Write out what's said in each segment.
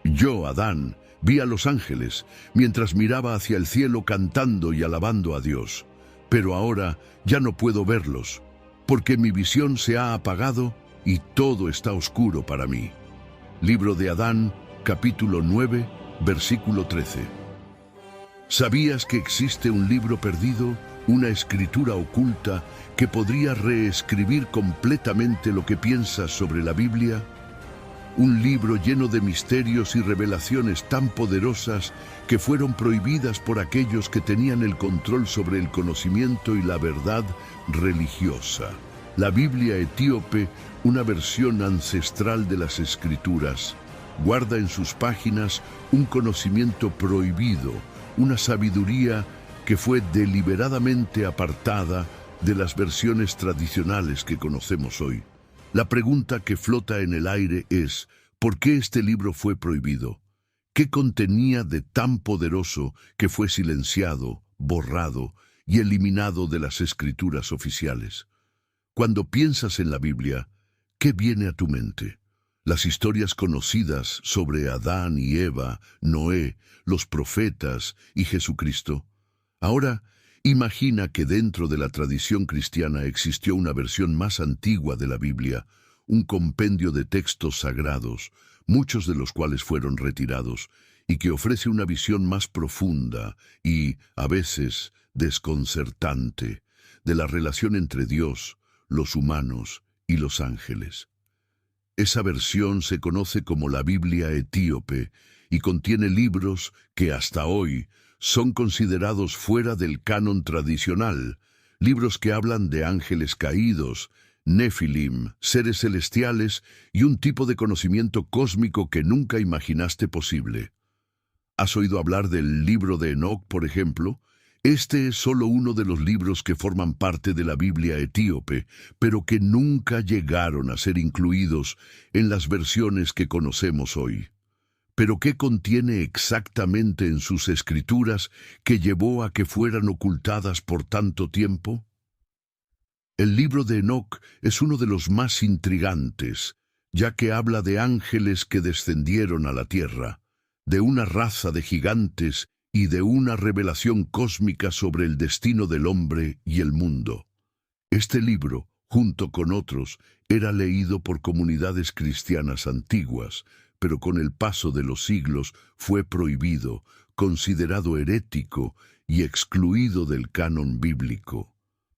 Yo, Adán, vi a los ángeles mientras miraba hacia el cielo cantando y alabando a Dios. Pero ahora ya no puedo verlos, porque mi visión se ha apagado y todo está oscuro para mí. Libro de Adán, capítulo 9, versículo 13. ¿Sabías que existe un libro perdido, una escritura oculta que podría reescribir completamente lo que piensas sobre la Biblia? Un libro lleno de misterios y revelaciones tan poderosas que fueron prohibidas por aquellos que tenían el control sobre el conocimiento y la verdad religiosa. La Biblia etíope, una versión ancestral de las Escrituras, guarda en sus páginas un conocimiento prohibido, una sabiduría que fue deliberadamente apartada de las versiones tradicionales que conocemos hoy. La pregunta que flota en el aire es, ¿por qué este libro fue prohibido? ¿Qué contenía de tan poderoso que fue silenciado, borrado y eliminado de las escrituras oficiales? Cuando piensas en la Biblia, ¿qué viene a tu mente? Las historias conocidas sobre Adán y Eva, Noé, los profetas y Jesucristo. Ahora, imagina que dentro de la tradición cristiana existió una versión más antigua de la Biblia, un compendio de textos sagrados, muchos de los cuales fueron retirados, y que ofrece una visión más profunda y, a veces, desconcertante, de la relación entre Dios, los humanos y los ángeles. Esa versión se conoce como la Biblia etíope y contiene libros que hasta hoy son considerados fuera del canon tradicional, libros que hablan de ángeles caídos, Nefilim, seres celestiales y un tipo de conocimiento cósmico que nunca imaginaste posible. ¿Has oído hablar del libro de Enoc, por ejemplo? Este es solo uno de los libros que forman parte de la Biblia etíope, pero que nunca llegaron a ser incluidos en las versiones que conocemos hoy. ¿Pero qué contiene exactamente en sus escrituras que llevó a que fueran ocultadas por tanto tiempo? El libro de Enoc es uno de los más intrigantes, ya que habla de ángeles que descendieron a la tierra, de una raza de gigantes y de una revelación cósmica sobre el destino del hombre y el mundo. Este libro, junto con otros, era leído por comunidades cristianas antiguas, pero con el paso de los siglos fue prohibido, considerado herético y excluido del canon bíblico.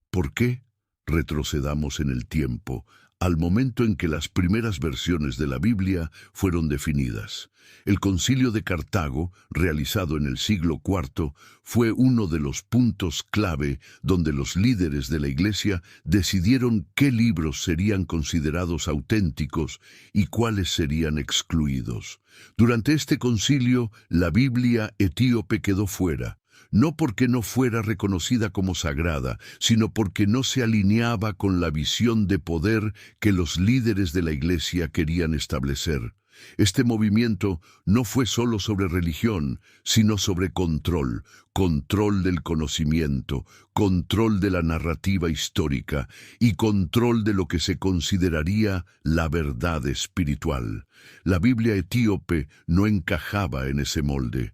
¿Por qué? Retrocedamos en el tiempo, al momento en que las primeras versiones de la Biblia fueron definidas. El Concilio de Cartago, realizado en el siglo IV, fue uno de los puntos clave donde los líderes de la Iglesia decidieron qué libros serían considerados auténticos y cuáles serían excluidos. Durante este concilio, la Biblia etíope quedó fuera, no porque no fuera reconocida como sagrada, sino porque no se alineaba con la visión de poder que los líderes de la Iglesia querían establecer. Este movimiento no fue solo sobre religión, sino sobre control, control del conocimiento, control de la narrativa histórica y control de lo que se consideraría la verdad espiritual. La Biblia etíope no encajaba en ese molde.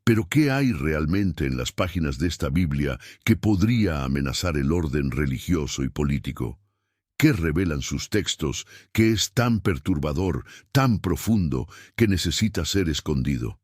Pero ¿qué hay realmente en las páginas de esta Biblia que podría amenazar el orden religioso y político? ¿Qué revelan sus textos que es tan perturbador, tan profundo, que necesita ser escondido?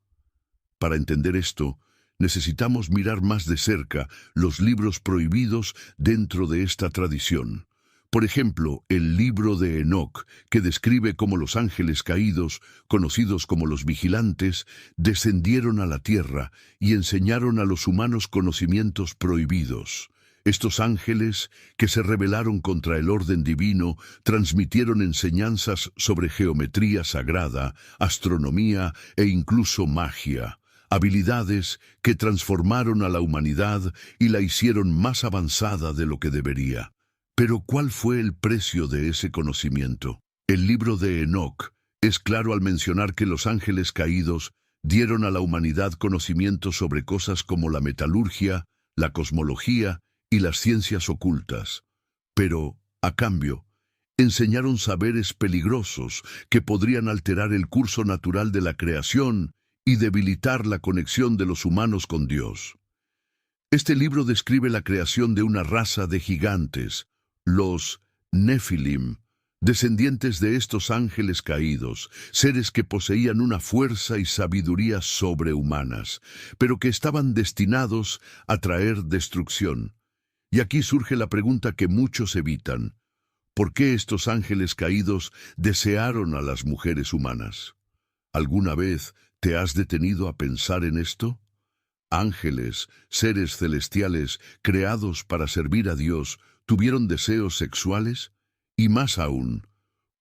Para entender esto, necesitamos mirar más de cerca los libros prohibidos dentro de esta tradición. Por ejemplo, el libro de Enoc, que describe cómo los ángeles caídos, conocidos como los vigilantes, descendieron a la tierra y enseñaron a los humanos conocimientos prohibidos. Estos ángeles, que se rebelaron contra el orden divino, transmitieron enseñanzas sobre geometría sagrada, astronomía e incluso magia, habilidades que transformaron a la humanidad y la hicieron más avanzada de lo que debería. Pero ¿cuál fue el precio de ese conocimiento? El libro de Enoc es claro al mencionar que los ángeles caídos dieron a la humanidad conocimiento sobre cosas como la metalurgia, la cosmología y las ciencias ocultas. Pero, a cambio, Enseñaron saberes peligrosos que podrían alterar el curso natural de la creación y debilitar la conexión de los humanos con Dios. Este libro describe la creación de una raza de gigantes, los Nefilim, descendientes de estos ángeles caídos, seres que poseían una fuerza y sabiduría sobrehumanas, pero que estaban destinados a traer destrucción. Y aquí surge la pregunta que muchos evitan: ¿por qué estos ángeles caídos desearon a las mujeres humanas? ¿Alguna vez te has detenido a pensar en esto? Ángeles, seres celestiales, creados para servir a Dios, ¿tuvieron deseos sexuales? Y más aún,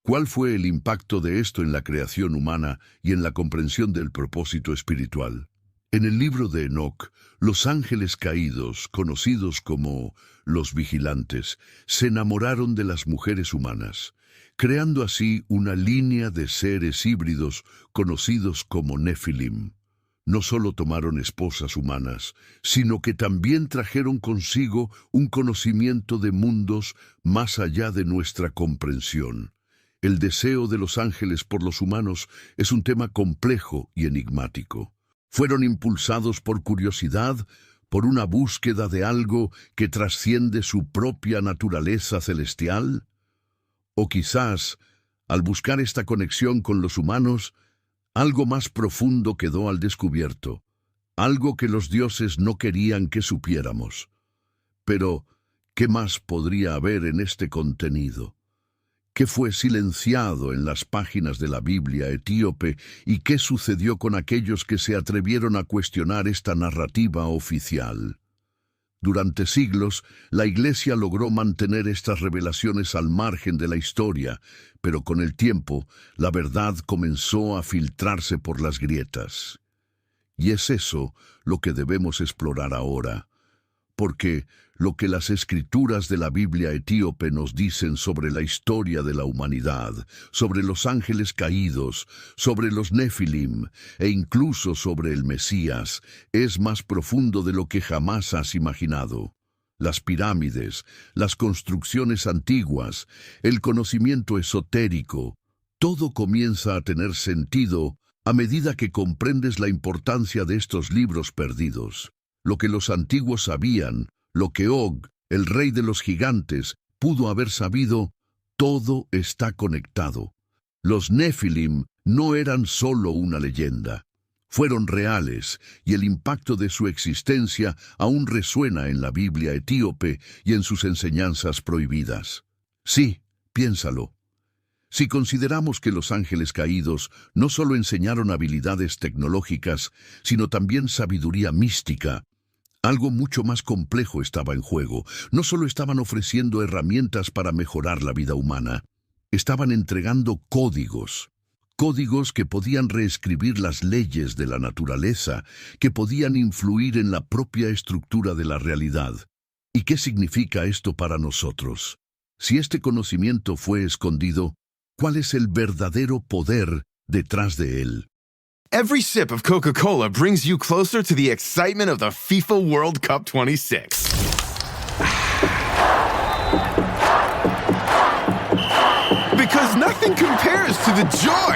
¿cuál fue el impacto de esto en la creación humana y en la comprensión del propósito espiritual? En el libro de Enoc, los ángeles caídos, conocidos como los vigilantes, se enamoraron de las mujeres humanas, creando así una línea de seres híbridos conocidos como Nefilim. No solo tomaron esposas humanas, sino que también trajeron consigo un conocimiento de mundos más allá de nuestra comprensión. El deseo de los ángeles por los humanos es un tema complejo y enigmático. ¿Fueron impulsados por curiosidad, por una búsqueda de algo que trasciende su propia naturaleza celestial? O quizás, al buscar esta conexión con los humanos, algo más profundo quedó al descubierto, algo que los dioses no querían que supiéramos. Pero, ¿qué más podría haber en este contenido? ¿Qué fue silenciado en las páginas de la Biblia etíope y qué sucedió con aquellos que se atrevieron a cuestionar esta narrativa oficial? Durante siglos, la Iglesia logró mantener estas revelaciones al margen de la historia, pero con el tiempo, la verdad comenzó a filtrarse por las grietas. Y es eso lo que debemos explorar ahora, porque lo que las escrituras de la Biblia etíope nos dicen sobre la historia de la humanidad, sobre los ángeles caídos, sobre los Nefilim e incluso sobre el Mesías, es más profundo de lo que jamás has imaginado. Las pirámides, las construcciones antiguas, el conocimiento esotérico, todo comienza a tener sentido a medida que comprendes la importancia de estos libros perdidos. Lo que los antiguos sabían, lo que Og, el rey de los gigantes, pudo haber sabido, todo está conectado. Los Nefilim no eran solo una leyenda. Fueron reales, y el impacto de su existencia aún resuena en la Biblia etíope y en sus enseñanzas prohibidas. Sí, piénsalo. Si consideramos que los ángeles caídos no solo enseñaron habilidades tecnológicas, sino también sabiduría mística, algo mucho más complejo estaba en juego. No solo estaban ofreciendo herramientas para mejorar la vida humana, estaban entregando códigos que podían reescribir las leyes de la naturaleza, que podían influir en la propia estructura de la realidad. ¿Y qué significa esto para nosotros? Si este conocimiento fue escondido, ¿cuál es el verdadero poder detrás de él? Every sip of Coca-Cola brings you closer to the excitement of the FIFA World Cup 26. Because nothing compares to the joy.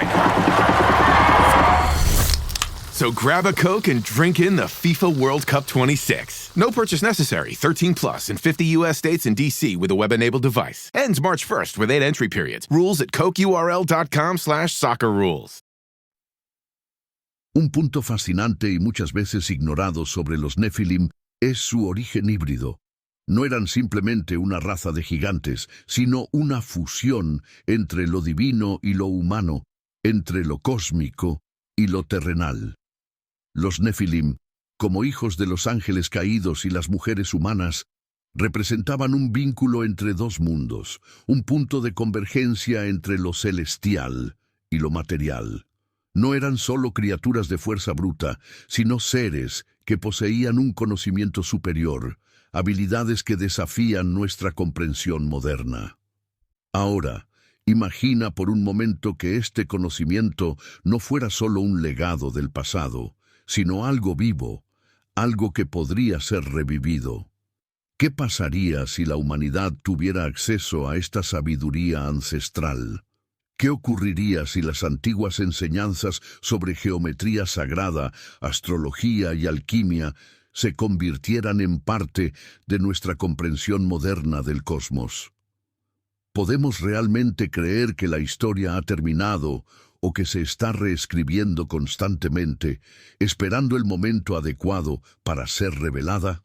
So grab a Coke and drink in the FIFA World Cup 26. No purchase necessary. 13 plus in 50 U.S. states and D.C. with a web-enabled device. Ends March 1st with 8 entry periods. Rules at cokeurl.com/soccerrules. Un punto fascinante y muchas veces ignorado sobre los Nefilim es su origen híbrido. No eran simplemente una raza de gigantes, sino una fusión entre lo divino y lo humano, entre lo cósmico y lo terrenal. Los Nefilim, como hijos de los ángeles caídos y las mujeres humanas, representaban un vínculo entre dos mundos, un punto de convergencia entre lo celestial y lo material. No eran solo criaturas de fuerza bruta, sino seres que poseían un conocimiento superior, habilidades que desafían nuestra comprensión moderna. Ahora, imagina por un momento que este conocimiento no fuera solo un legado del pasado, sino algo vivo, algo que podría ser revivido. ¿Qué pasaría si la humanidad tuviera acceso a esta sabiduría ancestral? ¿Qué ocurriría si las antiguas enseñanzas sobre geometría sagrada, astrología y alquimia se convirtieran en parte de nuestra comprensión moderna del cosmos? ¿Podemos realmente creer que la historia ha terminado o que se está reescribiendo constantemente, esperando el momento adecuado para ser revelada?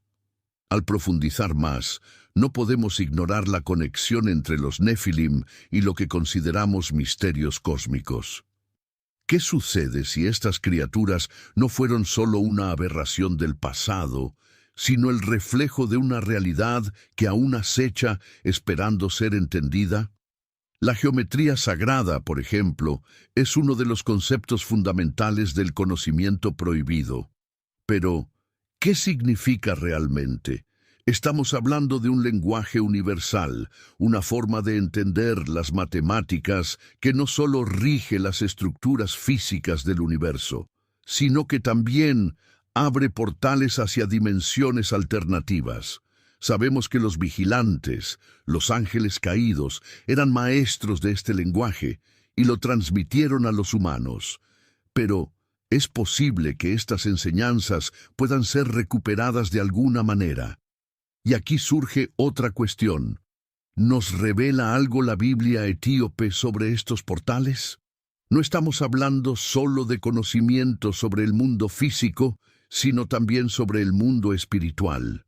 Al profundizar más, no podemos ignorar la conexión entre los Nefilim y lo que consideramos misterios cósmicos. ¿Qué sucede si estas criaturas no fueron solo una aberración del pasado, sino el reflejo de una realidad que aún acecha esperando ser entendida? La geometría sagrada, por ejemplo, es uno de los conceptos fundamentales del conocimiento prohibido. Pero, ¿qué significa realmente? Estamos hablando de un lenguaje universal, una forma de entender las matemáticas que no solo rige las estructuras físicas del universo, sino que también abre portales hacia dimensiones alternativas. Sabemos que los vigilantes, los ángeles caídos, eran maestros de este lenguaje y lo transmitieron a los humanos. Pero, ¿es posible que estas enseñanzas puedan ser recuperadas de alguna manera? Y aquí surge otra cuestión. ¿Nos revela algo la Biblia etíope sobre estos portales? No estamos hablando solo de conocimiento sobre el mundo físico, sino también sobre el mundo espiritual.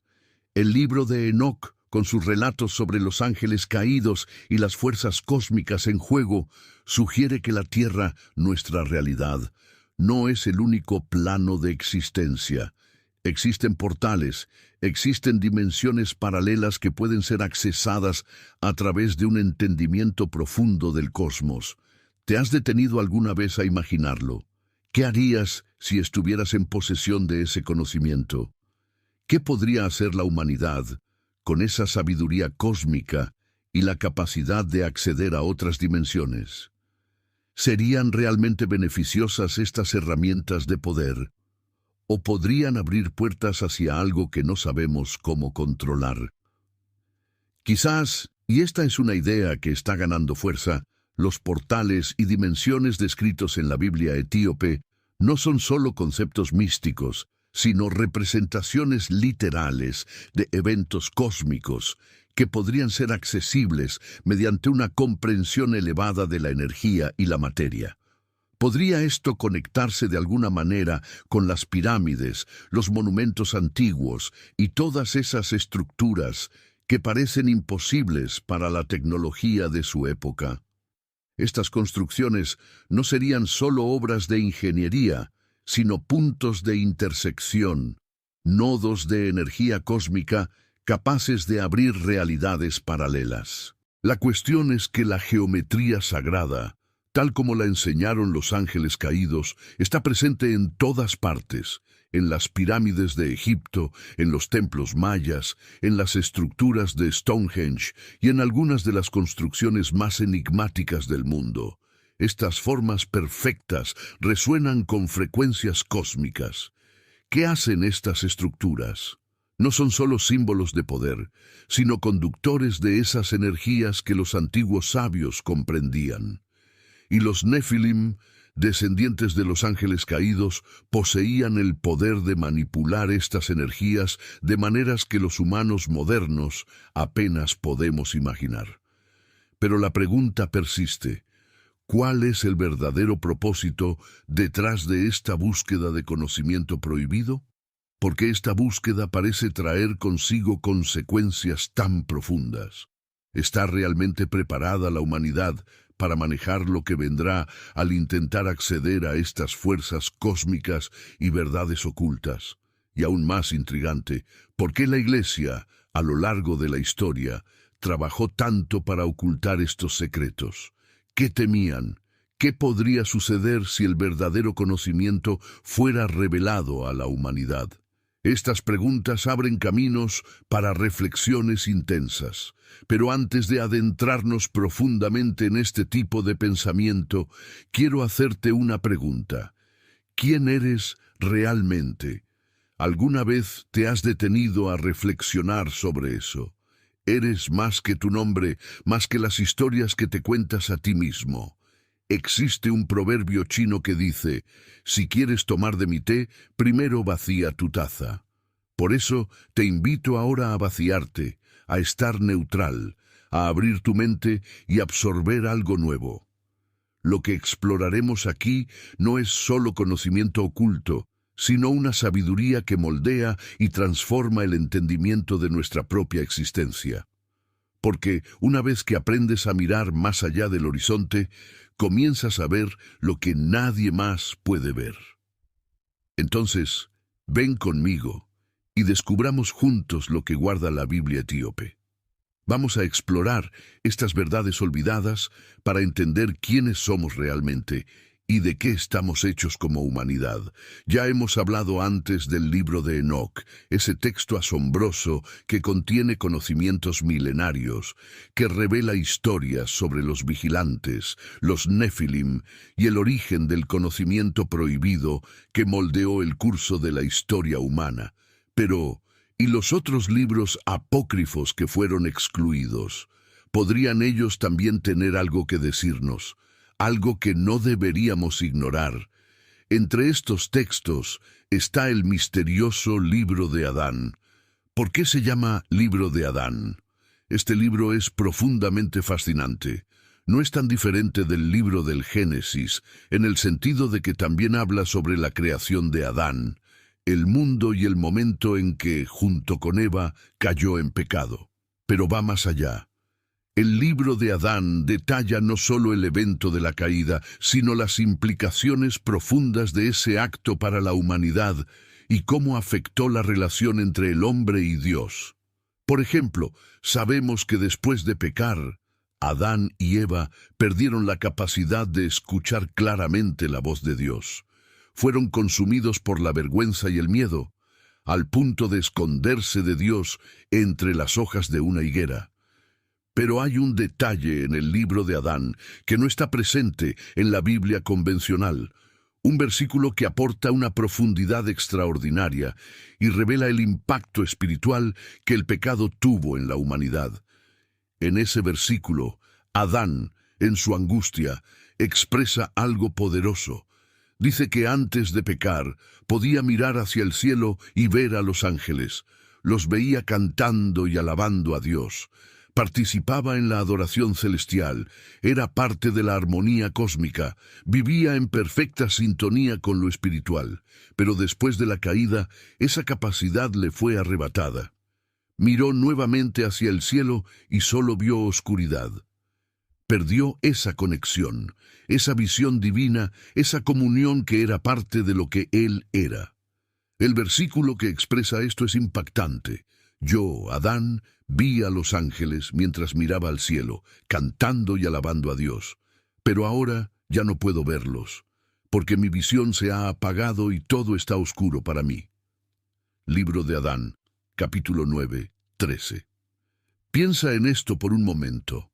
El libro de Enoc, con sus relatos sobre los ángeles caídos y las fuerzas cósmicas en juego, sugiere que la Tierra, nuestra realidad, no es el único plano de existencia. Existen portales, existen dimensiones paralelas que pueden ser accesadas a través de un entendimiento profundo del cosmos. ¿Te has detenido alguna vez a imaginarlo? ¿Qué harías si estuvieras en posesión de ese conocimiento? ¿Qué podría hacer la humanidad con esa sabiduría cósmica y la capacidad de acceder a otras dimensiones? ¿Serían realmente beneficiosas estas herramientas de poder? ¿O podrían abrir puertas hacia algo que no sabemos cómo controlar? Quizás, y esta es una idea que está ganando fuerza, los portales y dimensiones descritos en la Biblia etíope no son solo conceptos místicos, sino representaciones literales de eventos cósmicos que podrían ser accesibles mediante una comprensión elevada de la energía y la materia. ¿Podría esto conectarse de alguna manera con las pirámides, los monumentos antiguos y todas esas estructuras que parecen imposibles para la tecnología de su época? Estas construcciones no serían solo obras de ingeniería, sino puntos de intersección, nodos de energía cósmica capaces de abrir realidades paralelas. La cuestión es que la geometría sagrada, tal como la enseñaron los ángeles caídos, está presente en todas partes, en las pirámides de Egipto, en los templos mayas, en las estructuras de Stonehenge y en algunas de las construcciones más enigmáticas del mundo. Estas formas perfectas resuenan con frecuencias cósmicas. ¿Qué hacen estas estructuras? No son solo símbolos de poder, sino conductores de esas energías que los antiguos sabios comprendían. Y los Nefilim, descendientes de los ángeles caídos, poseían el poder de manipular estas energías de maneras que los humanos modernos apenas podemos imaginar. Pero la pregunta persiste: ¿cuál es el verdadero propósito detrás de esta búsqueda de conocimiento prohibido? Porque esta búsqueda parece traer consigo consecuencias tan profundas. ¿Está realmente preparada la humanidad para manejar lo que vendrá al intentar acceder a estas fuerzas cósmicas y verdades ocultas? Y aún más intrigante, ¿por qué la Iglesia, a lo largo de la historia, trabajó tanto para ocultar estos secretos? ¿Qué temían? ¿Qué podría suceder si el verdadero conocimiento fuera revelado a la humanidad? Estas preguntas abren caminos para reflexiones intensas. Pero antes de adentrarnos profundamente en este tipo de pensamiento, quiero hacerte una pregunta. ¿Quién eres realmente? ¿Alguna vez te has detenido a reflexionar sobre eso? Eres más que tu nombre, más que las historias que te cuentas a ti mismo. Existe un proverbio chino que dice, si quieres tomar de mi té, primero vacía tu taza. Por eso te invito ahora a vaciarte, a estar neutral, a abrir tu mente y absorber algo nuevo. Lo que exploraremos aquí no es solo conocimiento oculto, sino una sabiduría que moldea y transforma el entendimiento de nuestra propia existencia. Porque una vez que aprendes a mirar más allá del horizonte, comienzas a ver lo que nadie más puede ver. Entonces, ven conmigo y descubramos juntos lo que guarda la Biblia etíope. Vamos a explorar estas verdades olvidadas para entender quiénes somos realmente y de qué estamos hechos como humanidad. Ya hemos hablado antes del libro de Enoc, ese texto asombroso que contiene conocimientos milenarios, que revela historias sobre los vigilantes, los Nefilim y el origen del conocimiento prohibido que moldeó el curso de la historia humana. Pero, ¿y los otros libros apócrifos que fueron excluidos? ¿Podrían ellos también tener algo que decirnos? Algo que no deberíamos ignorar. Entre estos textos está el misterioso Libro de Adán. ¿Por qué se llama Libro de Adán? Este libro es profundamente fascinante. No es tan diferente del libro del Génesis, en el sentido de que también habla sobre la creación de Adán, el mundo y el momento en que, junto con Eva, cayó en pecado. Pero va más allá. El libro de Adán detalla no solo el evento de la caída, sino las implicaciones profundas de ese acto para la humanidad y cómo afectó la relación entre el hombre y Dios. Por ejemplo, sabemos que después de pecar, Adán y Eva perdieron la capacidad de escuchar claramente la voz de Dios. Fueron consumidos por la vergüenza y el miedo, al punto de esconderse de Dios entre las hojas de una higuera. Pero hay un detalle en el libro de Adán que no está presente en la Biblia convencional, un versículo que aporta una profundidad extraordinaria y revela el impacto espiritual que el pecado tuvo en la humanidad. En ese versículo, Adán, en su angustia, expresa algo poderoso. Dice que antes de pecar, podía mirar hacia el cielo y ver a los ángeles. Los veía cantando y alabando a Dios. Participaba en la adoración celestial, era parte de la armonía cósmica, vivía en perfecta sintonía con lo espiritual, pero después de la caída, esa capacidad le fue arrebatada. Miró nuevamente hacia el cielo y solo vio oscuridad. Perdió esa conexión, esa visión divina, esa comunión que era parte de lo que él era. El versículo que expresa esto es impactante. Yo, Adán, vi a los ángeles mientras miraba al cielo, cantando y alabando a Dios. Pero ahora ya no puedo verlos, porque mi visión se ha apagado y todo está oscuro para mí. Libro de Adán, capítulo 9, 13. Piensa en esto por un momento.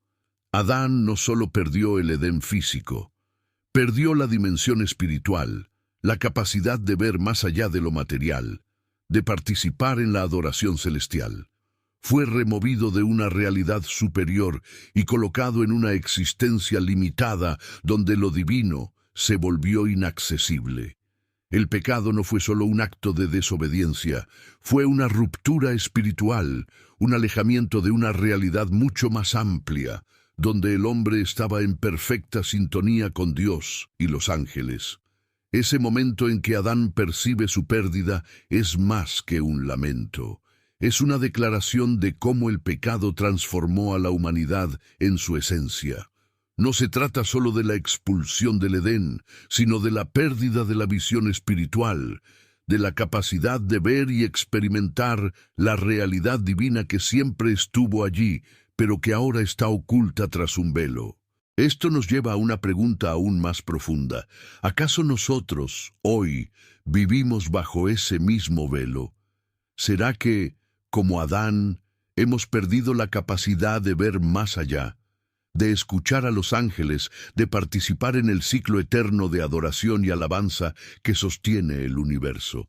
Adán no solo perdió el Edén físico, perdió la dimensión espiritual, la capacidad de ver más allá de lo material, de participar en la adoración celestial. Fue removido de una realidad superior y colocado en una existencia limitada donde lo divino se volvió inaccesible. El pecado no fue solo un acto de desobediencia, fue una ruptura espiritual, un alejamiento de una realidad mucho más amplia, donde el hombre estaba en perfecta sintonía con Dios y los ángeles. Ese momento en que Adán percibe su pérdida es más que un lamento. Es una declaración de cómo el pecado transformó a la humanidad en su esencia. No se trata solo de la expulsión del Edén, sino de la pérdida de la visión espiritual, de la capacidad de ver y experimentar la realidad divina que siempre estuvo allí, pero que ahora está oculta tras un velo. Esto nos lleva a una pregunta aún más profunda. ¿Acaso nosotros, hoy, vivimos bajo ese mismo velo? ¿Será que, como Adán, hemos perdido la capacidad de ver más allá, de escuchar a los ángeles, de participar en el ciclo eterno de adoración y alabanza que sostiene el universo?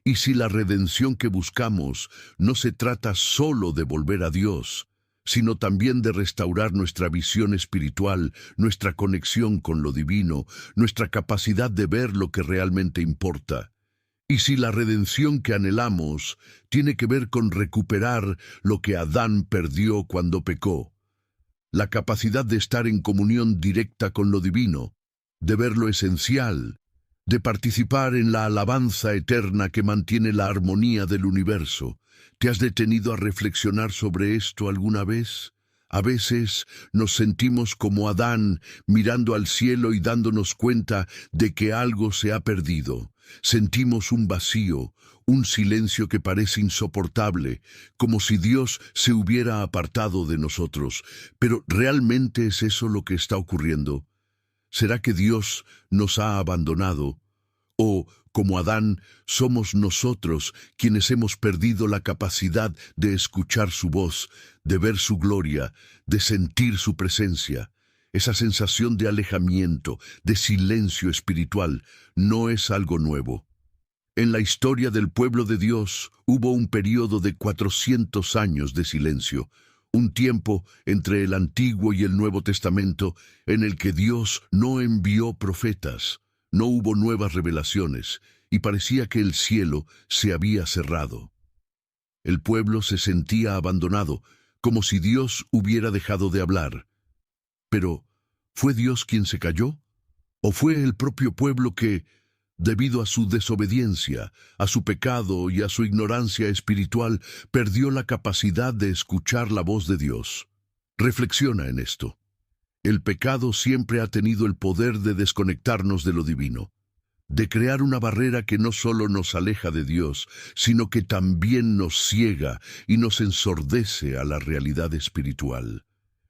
Y si la redención que buscamos no se trata solo de volver a Dios, sino también de restaurar nuestra visión espiritual, nuestra conexión con lo divino, nuestra capacidad de ver lo que realmente importa. Y si la redención que anhelamos tiene que ver con recuperar lo que Adán perdió cuando pecó, la capacidad de estar en comunión directa con lo divino, de ver lo esencial, de participar en la alabanza eterna que mantiene la armonía del universo. ¿Te has detenido a reflexionar sobre esto alguna vez? A veces nos sentimos como Adán, mirando al cielo y dándonos cuenta de que algo se ha perdido. Sentimos un vacío, un silencio que parece insoportable, como si Dios se hubiera apartado de nosotros. Pero ¿realmente es eso lo que está ocurriendo? ¿Será que Dios nos ha abandonado? ¿O, como Adán, somos nosotros quienes hemos perdido la capacidad de escuchar su voz, de ver su gloria, de sentir su presencia? Esa sensación de alejamiento, de silencio espiritual, no es algo nuevo. En la historia del pueblo de Dios hubo un período de 400 años de silencio, un tiempo entre el Antiguo y el Nuevo Testamento en el que Dios no envió profetas, no hubo nuevas revelaciones, y parecía que el cielo se había cerrado. El pueblo se sentía abandonado, como si Dios hubiera dejado de hablar. Pero, ¿fue Dios quien se calló? ¿O fue el propio pueblo que, debido a su desobediencia, a su pecado y a su ignorancia espiritual, perdió la capacidad de escuchar la voz de Dios? Reflexiona en esto. El pecado siempre ha tenido el poder de desconectarnos de lo divino, de crear una barrera que no solo nos aleja de Dios, sino que también nos ciega y nos ensordece a la realidad espiritual.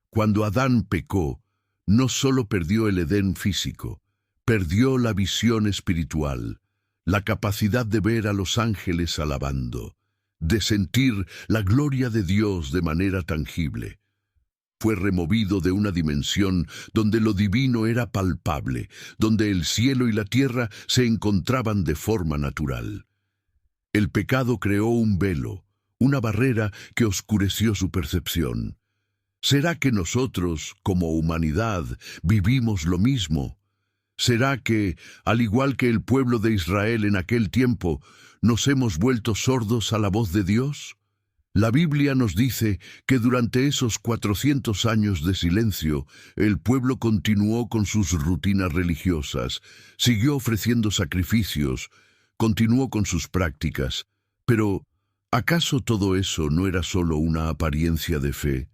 Cuando Adán pecó, no solo perdió el Edén físico, perdió la visión espiritual, la capacidad de ver a los ángeles alabando, de sentir la gloria de Dios de manera tangible. Fue removido de una dimensión donde lo divino era palpable, donde el cielo y la tierra se encontraban de forma natural. El pecado creó un velo, una barrera que oscureció su percepción. ¿Será que nosotros, como humanidad, vivimos lo mismo? ¿Será que, al igual que el pueblo de Israel en aquel tiempo, nos hemos vuelto sordos a la voz de Dios? La Biblia nos dice que durante esos 400 años de silencio, el pueblo continuó con sus rutinas religiosas, siguió ofreciendo sacrificios, continuó con sus prácticas. Pero, ¿acaso todo eso no era solo una apariencia de fe?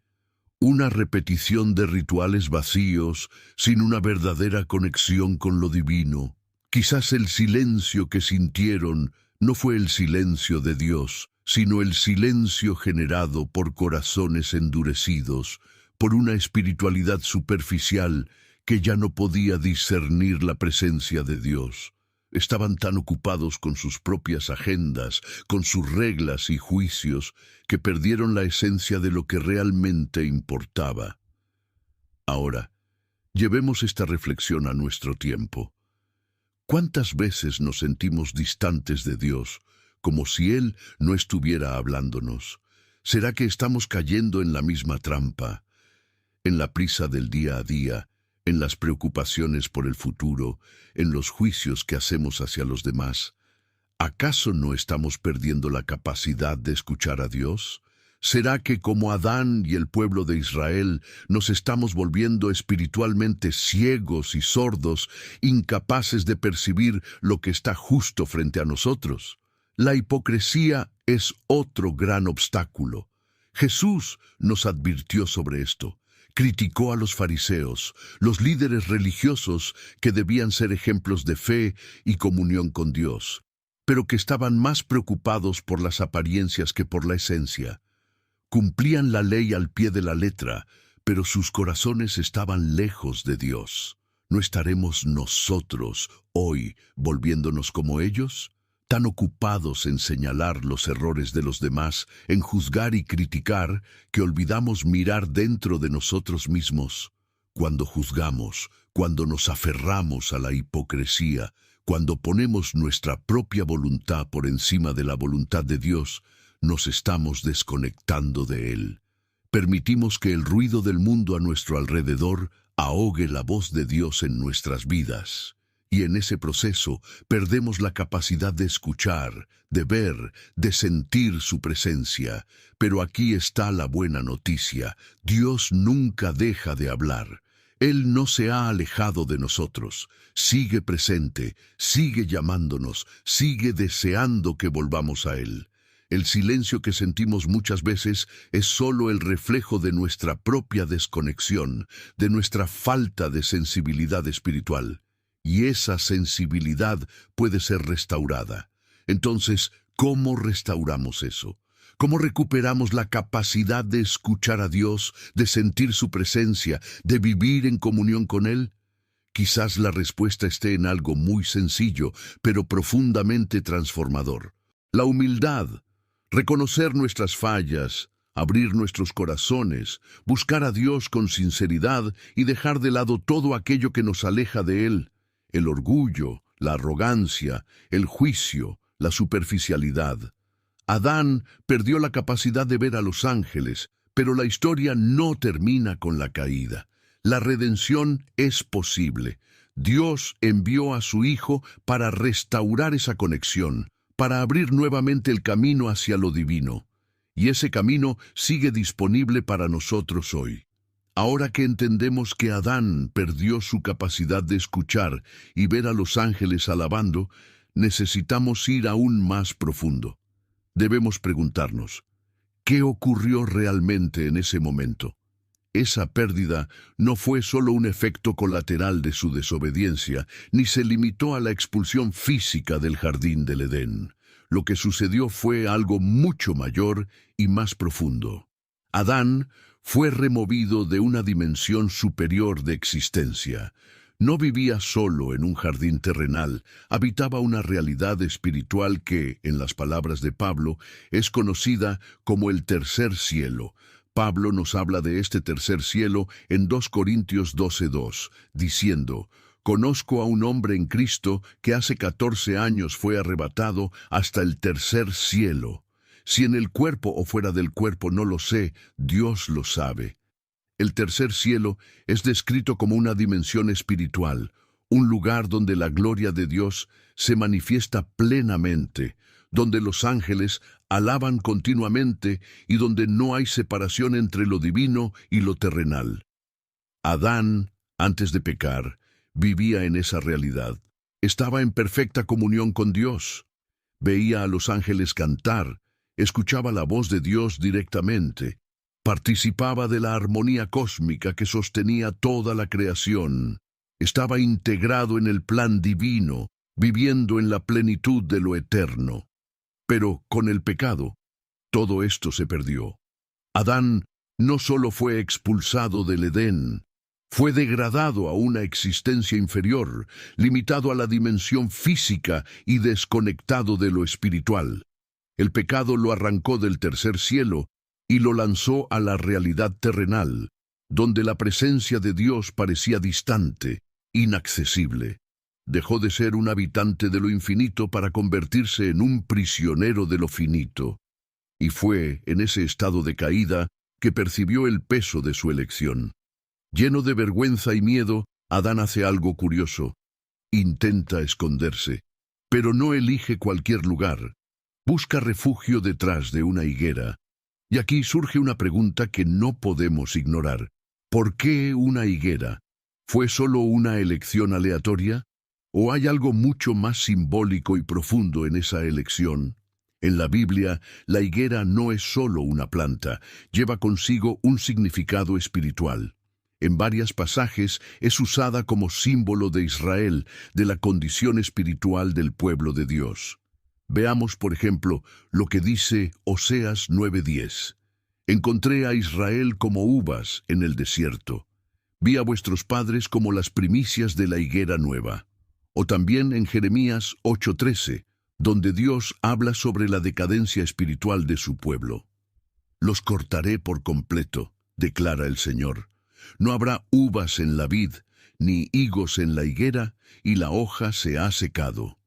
Una repetición de rituales vacíos, sin una verdadera conexión con lo divino. Quizás el silencio que sintieron no fue el silencio de Dios, sino el silencio generado por corazones endurecidos, por una espiritualidad superficial que ya no podía discernir la presencia de Dios. Estaban tan ocupados con sus propias agendas, con sus reglas y juicios, que perdieron la esencia de lo que realmente importaba. Ahora, llevemos esta reflexión a nuestro tiempo. ¿Cuántas veces nos sentimos distantes de Dios, como si Él no estuviera hablándonos? ¿Será que estamos cayendo en la misma trampa? En la prisa del día a día, en las preocupaciones por el futuro, en los juicios que hacemos hacia los demás. ¿Acaso no estamos perdiendo la capacidad de escuchar a Dios? ¿Será que como Adán y el pueblo de Israel nos estamos volviendo espiritualmente ciegos y sordos, incapaces de percibir lo que está justo frente a nosotros? La hipocresía es otro gran obstáculo. Jesús nos advirtió sobre esto. Criticó a los fariseos, los líderes religiosos que debían ser ejemplos de fe y comunión con Dios, pero que estaban más preocupados por las apariencias que por la esencia. Cumplían la ley al pie de la letra, pero sus corazones estaban lejos de Dios. ¿No estaremos nosotros hoy volviéndonos como ellos? Tan ocupados en señalar los errores de los demás, en juzgar y criticar, que olvidamos mirar dentro de nosotros mismos. Cuando juzgamos, cuando nos aferramos a la hipocresía, Cuando ponemos nuestra propia voluntad por encima de la voluntad de Dios, nos estamos desconectando de Él. Permitimos que el ruido del mundo a nuestro alrededor ahogue la voz de Dios en nuestras vidas. Y en ese proceso perdemos la capacidad de escuchar, de ver, de sentir su presencia. Pero aquí está la buena noticia: Dios nunca deja de hablar. Él no se ha alejado de nosotros. Sigue presente, sigue llamándonos, sigue deseando que volvamos a Él. El silencio que sentimos muchas veces es solo el reflejo de nuestra propia desconexión, de nuestra falta de sensibilidad espiritual. Y esa sensibilidad puede ser restaurada. Entonces, ¿cómo restauramos eso? ¿Cómo recuperamos la capacidad de escuchar a Dios, de sentir su presencia, de vivir en comunión con Él? Quizás la respuesta esté en algo muy sencillo, pero profundamente transformador. La humildad. Reconocer nuestras fallas, abrir nuestros corazones, buscar a Dios con sinceridad y dejar de lado todo aquello que nos aleja de Él. El orgullo, la arrogancia, el juicio, la superficialidad. Adán perdió la capacidad de ver a los ángeles, pero la historia no termina con la caída. La redención es posible. Dios envió a su Hijo para restaurar esa conexión, para abrir nuevamente el camino hacia lo divino. Y ese camino sigue disponible para nosotros hoy. Ahora que entendemos que Adán perdió su capacidad de escuchar y ver a los ángeles alabando, necesitamos ir aún más profundo. Debemos preguntarnos, ¿qué ocurrió realmente en ese momento? Esa pérdida no fue solo un efecto colateral de su desobediencia, ni se limitó a la expulsión física del jardín del Edén. Lo que sucedió fue algo mucho mayor y más profundo. Adán fue removido de una dimensión superior de existencia. No vivía solo en un jardín terrenal, habitaba una realidad espiritual que, en las palabras de Pablo, es conocida como el tercer cielo. Pablo nos habla de este tercer cielo en 2 Corintios 12:2, diciendo: «Conozco a un hombre en Cristo que hace 14 años fue arrebatado hasta el tercer cielo. Si en el cuerpo o fuera del cuerpo no lo sé, Dios lo sabe». El tercer cielo es descrito como una dimensión espiritual, un lugar donde la gloria de Dios se manifiesta plenamente, donde los ángeles alaban continuamente y donde no hay separación entre lo divino y lo terrenal. Adán, antes de pecar, vivía en esa realidad. Estaba en perfecta comunión con Dios. Veía a los ángeles cantar, escuchaba la voz de Dios directamente, participaba de la armonía cósmica que sostenía toda la creación. Estaba integrado en el plan divino, viviendo en la plenitud de lo eterno. Pero con el pecado, todo esto se perdió. Adán no solo fue expulsado del Edén, fue degradado a una existencia inferior, limitado a la dimensión física y desconectado de lo espiritual. El pecado lo arrancó del tercer cielo y lo lanzó a la realidad terrenal, donde la presencia de Dios parecía distante, inaccesible. Dejó de ser un habitante de lo infinito para convertirse en un prisionero de lo finito. Y fue en ese estado de caída que percibió el peso de su elección. Lleno de vergüenza y miedo, Adán hace algo curioso. Intenta esconderse, pero no elige cualquier lugar. Busca refugio detrás de una higuera. Y aquí surge una pregunta que no podemos ignorar. ¿Por qué una higuera? ¿Fue solo una elección aleatoria? ¿O hay algo mucho más simbólico y profundo en esa elección? En la Biblia, la higuera no es solo una planta, lleva consigo un significado espiritual. En varios pasajes es usada como símbolo de Israel, de la condición espiritual del pueblo de Dios. Veamos, por ejemplo, lo que dice Oseas 9:10. «Encontré a Israel como uvas en el desierto. Vi a vuestros padres como las primicias de la higuera nueva». O también en Jeremías 8:13, donde Dios habla sobre la decadencia espiritual de su pueblo. «Los cortaré por completo», declara el Señor. «No habrá uvas en la vid, ni higos en la higuera, y la hoja se ha secado.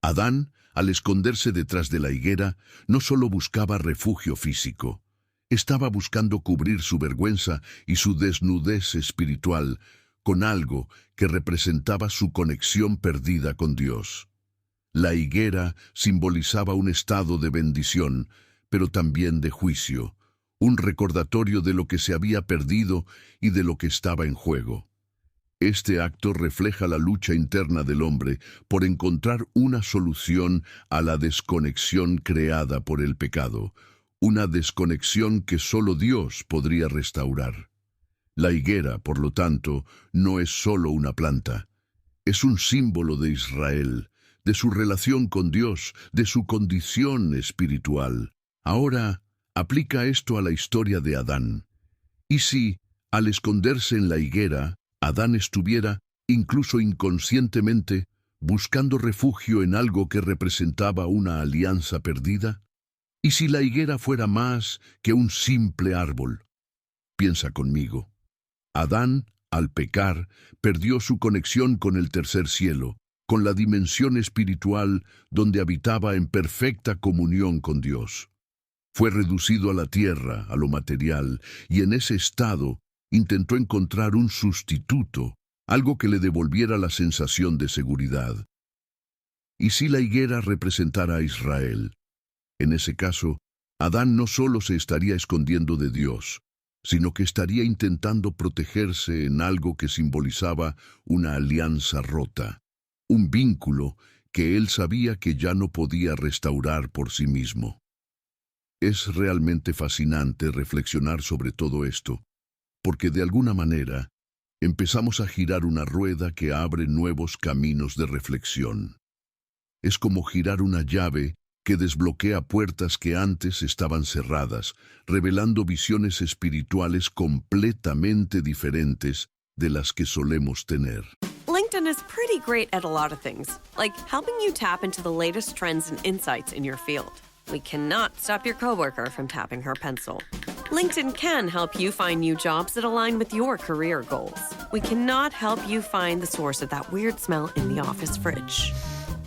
Adán, al esconderse detrás de la higuera, no solo buscaba refugio físico, estaba buscando cubrir su vergüenza y su desnudez espiritual con algo que representaba su conexión perdida con Dios. La higuera simbolizaba un estado de bendición, pero también de juicio, un recordatorio de lo que se había perdido y de lo que estaba en juego. Este acto refleja la lucha interna del hombre por encontrar una solución a la desconexión creada por el pecado, una desconexión que solo Dios podría restaurar. La higuera, por lo tanto, no es solo una planta, es un símbolo de Israel, de su relación con Dios, de su condición espiritual. Ahora, aplica esto a la historia de Adán. ¿Y si, al esconderse en la higuera, Adán estuviera, incluso inconscientemente, buscando refugio en algo que representaba una alianza perdida? ¿Y si la higuera fuera más que un simple árbol? Piensa conmigo. Adán, al pecar, perdió su conexión con el tercer cielo, con la dimensión espiritual donde habitaba en perfecta comunión con Dios. Fue reducido a la tierra, a lo material, y en ese estado intentó encontrar un sustituto, algo que le devolviera la sensación de seguridad. ¿Y si la higuera representara a Israel? En ese caso, Adán no solo se estaría escondiendo de Dios, sino que estaría intentando protegerse en algo que simbolizaba una alianza rota, un vínculo que él sabía que ya no podía restaurar por sí mismo. Es realmente fascinante reflexionar sobre todo esto, porque de alguna manera empezamos a girar una rueda que abre nuevos caminos de reflexión. Es como girar una llave que desbloquea puertas que antes estaban cerradas, revelando visiones espirituales completamente diferentes de las que solemos tener. LinkedIn is pretty great at a lot of things, like helping you tap into the latest trends and insights in your field. We cannot stop your coworker from tapping her pencil. LinkedIn can help you find new jobs that align with your career goals. We cannot help you find the source of that weird smell in the office fridge.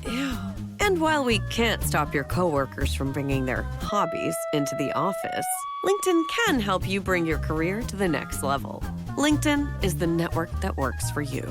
Ew. And while we can't stop your coworkers from bringing their hobbies into the office, LinkedIn can help you bring your career to the next level. LinkedIn is the network that works for you.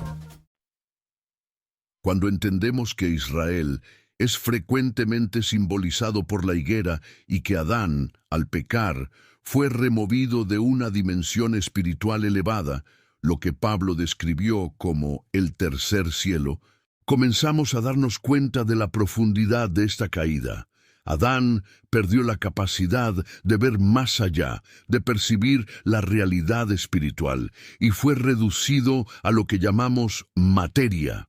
Cuando entendemos que Israel es frecuentemente simbolizado por la higuera y que Adán, al pecar, fue removido de una dimensión espiritual elevada, lo que Pablo describió como el tercer cielo, comenzamos a darnos cuenta de la profundidad de esta caída. Adán perdió la capacidad de ver más allá, de percibir la realidad espiritual, y fue reducido a lo que llamamos materia.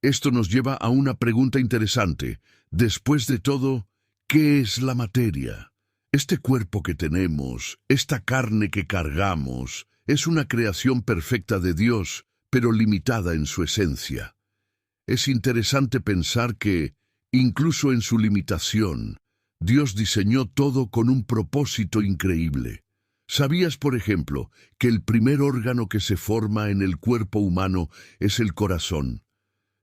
Esto nos lleva a una pregunta interesante. Después de todo, ¿qué es la materia? Este cuerpo que tenemos, esta carne que cargamos, es una creación perfecta de Dios, pero limitada en su esencia. Es interesante pensar que, incluso en su limitación, Dios diseñó todo con un propósito increíble. ¿Sabías, por ejemplo, que el primer órgano que se forma en el cuerpo humano es el corazón?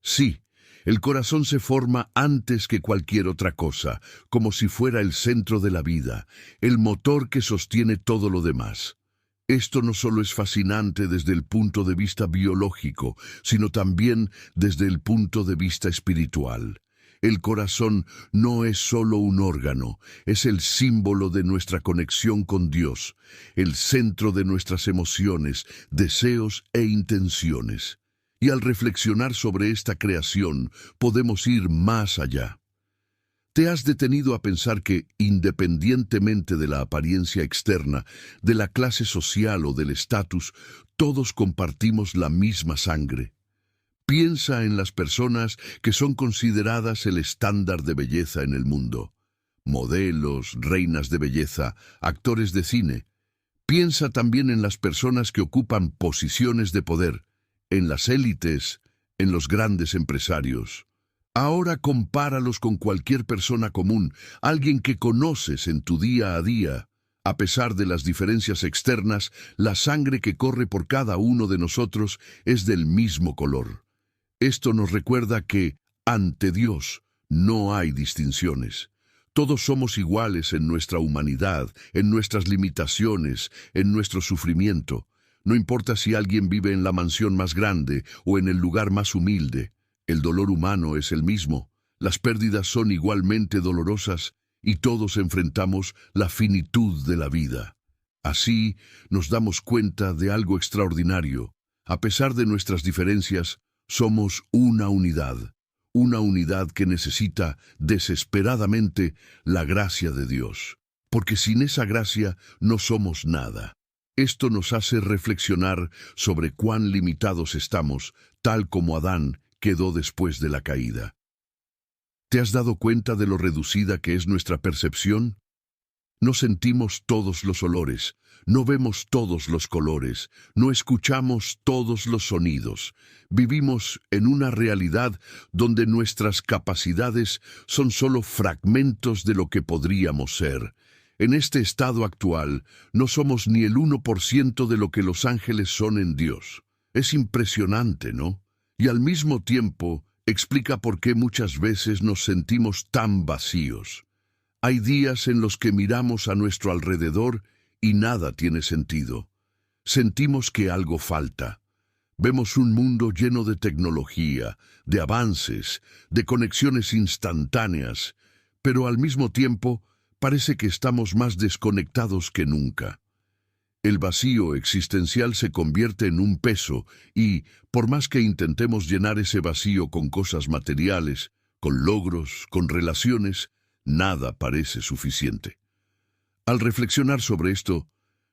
Sí, el corazón se forma antes que cualquier otra cosa, como si fuera el centro de la vida, el motor que sostiene todo lo demás. Esto no solo es fascinante desde el punto de vista biológico, sino también desde el punto de vista espiritual. El corazón no es solo un órgano, es el símbolo de nuestra conexión con Dios, el centro de nuestras emociones, deseos e intenciones. Y al reflexionar sobre esta creación, podemos ir más allá. ¿Te has detenido a pensar que, independientemente de la apariencia externa, de la clase social o del estatus, todos compartimos la misma sangre? Piensa en las personas que son consideradas el estándar de belleza en el mundo. Modelos, reinas de belleza, actores de cine. Piensa también en las personas que ocupan posiciones de poder, en las élites, en los grandes empresarios. Ahora compáralos con cualquier persona común, alguien que conoces en tu día a día, A pesar de las diferencias externas, la sangre que corre por cada uno de nosotros es del mismo color. Esto nos recuerda que, ante Dios, no hay distinciones. Todos somos iguales en nuestra humanidad, en nuestras limitaciones, en nuestro sufrimiento. No importa si alguien vive en la mansión más grande o en el lugar más humilde, el dolor humano es el mismo. Las pérdidas son igualmente dolorosas y todos enfrentamos la finitud de la vida. Así nos damos cuenta de algo extraordinario. A pesar de nuestras diferencias, somos una unidad que necesita desesperadamente la gracia de Dios, porque sin esa gracia no somos nada. Esto nos hace reflexionar sobre cuán limitados estamos, tal como Adán quedó después de la caída. ¿Te has dado cuenta de lo reducida que es nuestra percepción? No sentimos todos los olores, no vemos todos los colores, no escuchamos todos los sonidos. Vivimos en una realidad donde nuestras capacidades son solo fragmentos de lo que podríamos ser. En este estado actual, no somos ni el 1% de lo que los ángeles son en Dios. Es impresionante, ¿no? Y al mismo tiempo, explica por qué muchas veces nos sentimos tan vacíos. Hay días en los que miramos a nuestro alrededor y nada tiene sentido. Sentimos que algo falta. Vemos un mundo lleno de tecnología, de avances, de conexiones instantáneas, pero al mismo tiempo parece que estamos más desconectados que nunca. El vacío existencial se convierte en un peso y, por más que intentemos llenar ese vacío con cosas materiales, con logros, con relaciones, nada parece suficiente. Al reflexionar sobre esto,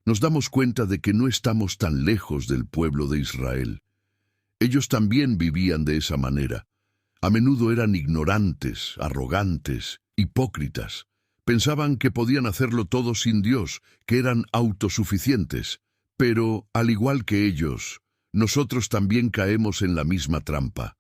nos damos cuenta de que no estamos tan lejos del pueblo de Israel. Ellos también vivían de esa manera. A menudo eran ignorantes, arrogantes, hipócritas. Pensaban que podían hacerlo todo sin Dios, que eran autosuficientes. Pero, al igual que ellos, nosotros también caemos en la misma trampa.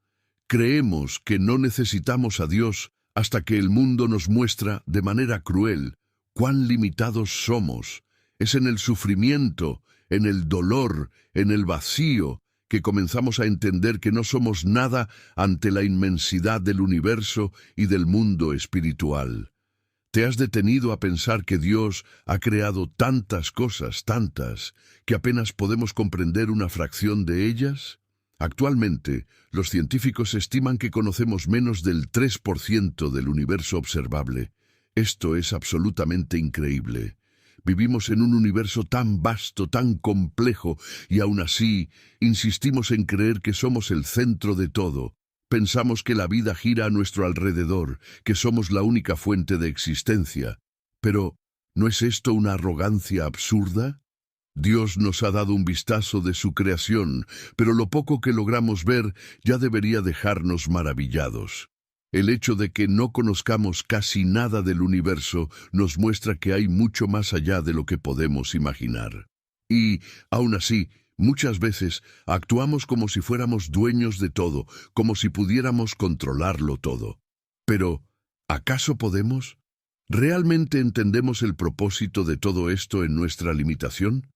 Creemos que no necesitamos a Dios hasta que el mundo nos muestra de manera cruel cuán limitados somos. Es en el sufrimiento, en el dolor, en el vacío, que comenzamos a entender que no somos nada ante la inmensidad del universo y del mundo espiritual. ¿Te has detenido a pensar que Dios ha creado tantas cosas, tantas, que apenas podemos comprender una fracción de ellas? Actualmente, los científicos estiman que conocemos menos del 3% del universo observable. Esto es absolutamente increíble. Vivimos en un universo tan vasto, tan complejo, y aún así insistimos en creer que somos el centro de todo. Pensamos que la vida gira a nuestro alrededor, que somos la única fuente de existencia. Pero, ¿no es esto una arrogancia absurda? Dios nos ha dado un vistazo de su creación, pero lo poco que logramos ver ya debería dejarnos maravillados. El hecho de que no conozcamos casi nada del universo nos muestra que hay mucho más allá de lo que podemos imaginar. Y, aún así, muchas veces actuamos como si fuéramos dueños de todo, como si pudiéramos controlarlo todo. Pero, ¿acaso podemos? ¿Realmente entendemos el propósito de todo esto en nuestra limitación?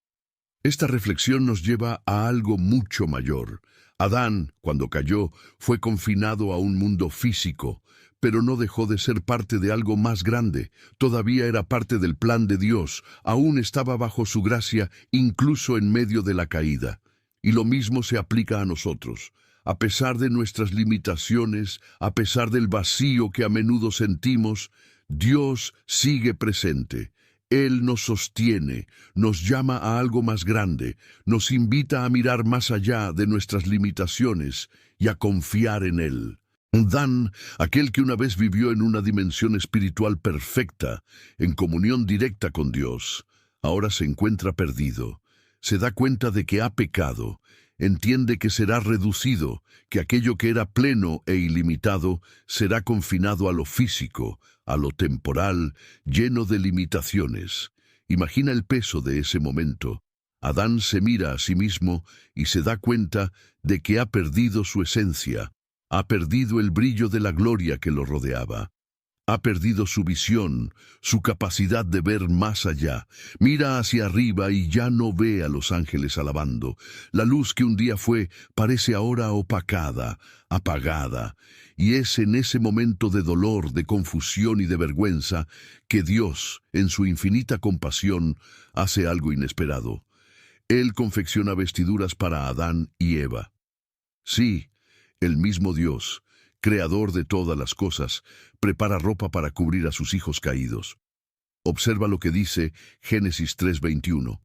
Esta reflexión nos lleva a algo mucho mayor. Adán, cuando cayó, fue confinado a un mundo físico, pero no dejó de ser parte de algo más grande. Todavía era parte del plan de Dios, aún estaba bajo su gracia, incluso en medio de la caída. Y lo mismo se aplica a nosotros. A pesar de nuestras limitaciones, a pesar del vacío que a menudo sentimos, Dios sigue presente. Él nos sostiene, nos llama a algo más grande, nos invita a mirar más allá de nuestras limitaciones y a confiar en Él. Dan, aquel que una vez vivió en una dimensión espiritual perfecta, en comunión directa con Dios, ahora se encuentra perdido. Se da cuenta de que ha pecado, entiende que será reducido, que aquello que era pleno e ilimitado será confinado a lo físico, a lo temporal, lleno de limitaciones. Imagina el peso de ese momento. Adán se mira a sí mismo y se da cuenta de que ha perdido su esencia, ha perdido el brillo de la gloria que lo rodeaba. Ha perdido su visión, su capacidad de ver más allá. Mira hacia arriba y ya no ve a los ángeles alabando. La luz que un día fue parece ahora opacada, apagada. Y es en ese momento de dolor, de confusión y de vergüenza que Dios, en su infinita compasión, hace algo inesperado. Él confecciona vestiduras para Adán y Eva. Sí, el mismo Dios, creador de todas las cosas, prepara ropa para cubrir a sus hijos caídos. Observa lo que dice Génesis 3:21.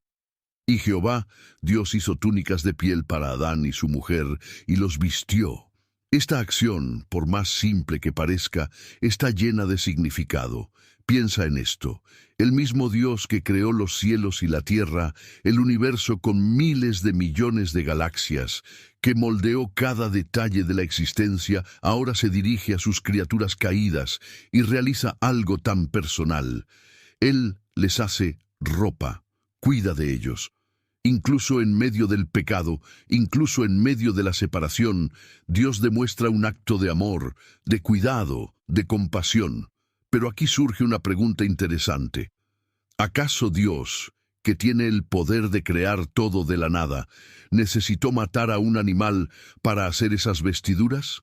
Y Jehová, Dios hizo túnicas de piel para Adán y su mujer, y los vistió. Esta acción, por más simple que parezca, está llena de significado. Piensa en esto. El mismo Dios que creó los cielos y la tierra, el universo con miles de millones de galaxias, que moldeó cada detalle de la existencia, ahora se dirige a sus criaturas caídas y realiza algo tan personal. Él les hace ropa, cuida de ellos. Incluso en medio del pecado, incluso en medio de la separación, Dios demuestra un acto de amor, de cuidado, de compasión. Pero aquí surge una pregunta interesante. ¿Acaso Dios, que tiene el poder de crear todo de la nada, necesitó matar a un animal para hacer esas vestiduras?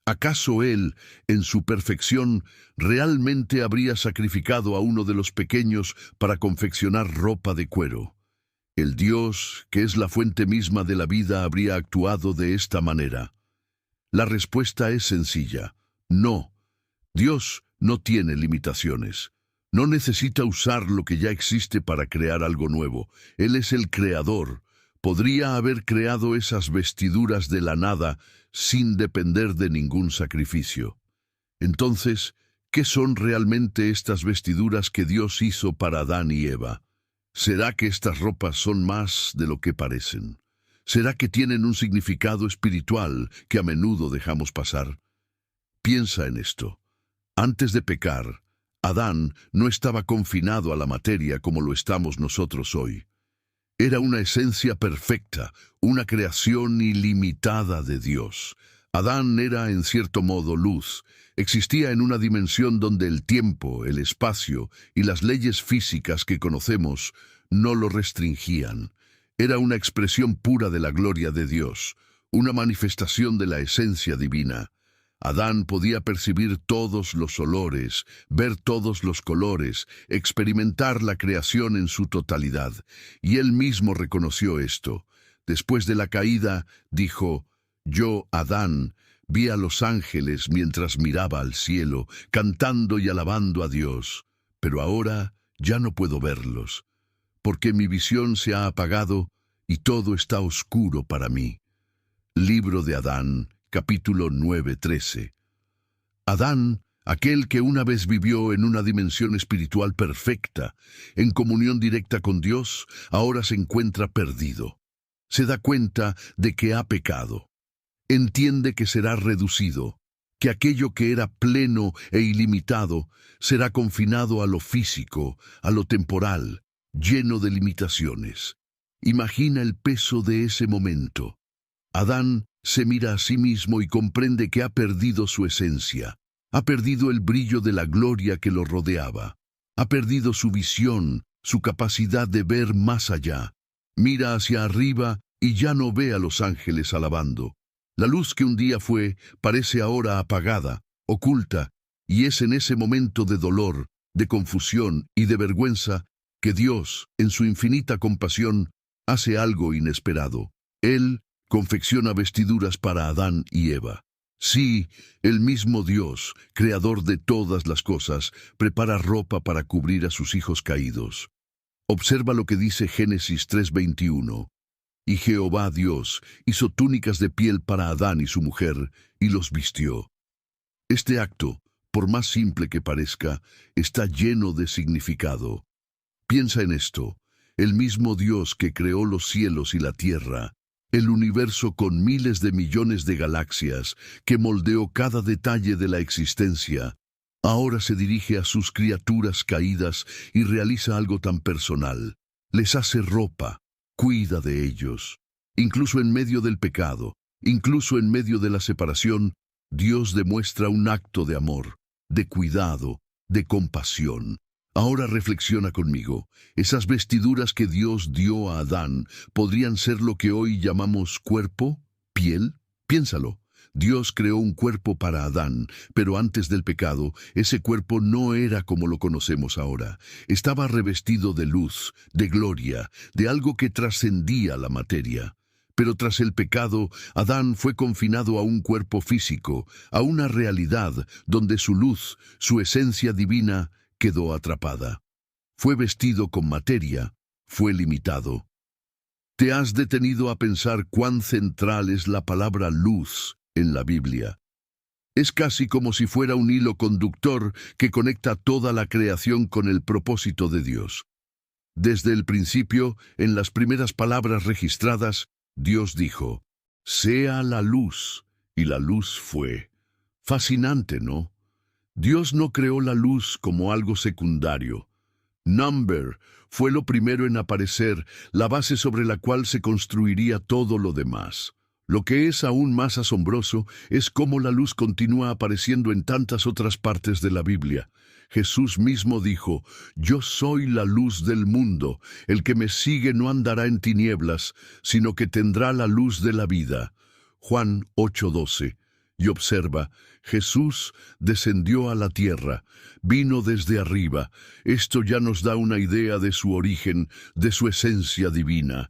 ¿Acaso Él, en su perfección, realmente habría sacrificado a uno de los pequeños para confeccionar ropa de cuero? El Dios, que es la fuente misma de la vida, habría actuado de esta manera. La respuesta es sencilla. No. Dios no tiene limitaciones. No necesita usar lo que ya existe para crear algo nuevo. Él es el creador. Podría haber creado esas vestiduras de la nada sin depender de ningún sacrificio. Entonces, ¿qué son realmente estas vestiduras que Dios hizo para Adán y Eva? ¿Será que estas ropas son más de lo que parecen? ¿Será que tienen un significado espiritual que a menudo dejamos pasar? Piensa en esto. Antes de pecar, Adán no estaba confinado a la materia como lo estamos nosotros hoy. Era una esencia perfecta, una creación ilimitada de Dios. Adán era, en cierto modo, luz. Existía en una dimensión donde el tiempo, el espacio y las leyes físicas que conocemos no lo restringían. Era una expresión pura de la gloria de Dios, una manifestación de la esencia divina. Adán podía percibir todos los olores, ver todos los colores, experimentar la creación en su totalidad, y él mismo reconoció esto. Después de la caída, dijo: «Yo, Adán, vi a los ángeles mientras miraba al cielo, cantando y alabando a Dios, pero ahora ya no puedo verlos, porque mi visión se ha apagado y todo está oscuro para mí». Libro de Adán, capítulo 9:13. Adán, aquel que una vez vivió en una dimensión espiritual perfecta, en comunión directa con Dios, ahora se encuentra perdido. Se da cuenta de que ha pecado. Entiende que será reducido, que aquello que era pleno e ilimitado será confinado a lo físico, a lo temporal, lleno de limitaciones. Imagina el peso de ese momento. Adán se mira a sí mismo y comprende que ha perdido su esencia, ha perdido el brillo de la gloria que lo rodeaba, ha perdido su visión, su capacidad de ver más allá. Mira hacia arriba y ya no ve a los ángeles alabando. La luz que un día fue parece ahora apagada, oculta, y es en ese momento de dolor, de confusión y de vergüenza que Dios, en su infinita compasión, hace algo inesperado. Él confecciona vestiduras para Adán y Eva. Sí, el mismo Dios, creador de todas las cosas, prepara ropa para cubrir a sus hijos caídos. Observa lo que dice Génesis 3:21. Y Jehová Dios hizo túnicas de piel para Adán y su mujer, y los vistió. Este acto, por más simple que parezca, está lleno de significado. Piensa en esto. El mismo Dios que creó los cielos y la tierra, el universo con miles de millones de galaxias, que moldeó cada detalle de la existencia, ahora se dirige a sus criaturas caídas y realiza algo tan personal. Les hace ropa, cuida de ellos. Incluso en medio del pecado, incluso en medio de la separación, Dios demuestra un acto de amor. de cuidado, de compasión. Ahora reflexiona conmigo. Esas vestiduras que Dios dio a Adán, ¿podrían ser lo que hoy llamamos cuerpo? ¿Piel? Piénsalo. Dios creó un cuerpo para Adán, pero antes del pecado, ese cuerpo no era como lo conocemos ahora. Estaba revestido de luz, de gloria, de algo que trascendía la materia. Pero tras el pecado, Adán fue confinado a un cuerpo físico, a una realidad donde su luz, su esencia divina, quedó atrapada. Fue vestido con materia, fue limitado. ¿Te has detenido a pensar cuán central es la palabra luz en la Biblia? Es casi como si fuera un hilo conductor que conecta toda la creación con el propósito de Dios. Desde el principio, en las primeras palabras registradas, Dios dijo, «Sea la luz», y la luz fue. Fascinante, ¿no? Dios no creó la luz como algo secundario. Number fue lo primero en aparecer, la base sobre la cual se construiría todo lo demás. Lo que es aún más asombroso es cómo la luz continúa apareciendo en tantas otras partes de la Biblia. Jesús mismo dijo, «Yo soy la luz del mundo. El que me sigue no andará en tinieblas, sino que tendrá la luz de la vida». Juan 8:12. Y observa, Jesús descendió a la tierra, vino desde arriba. Esto ya nos da una idea de su origen, de su esencia divina.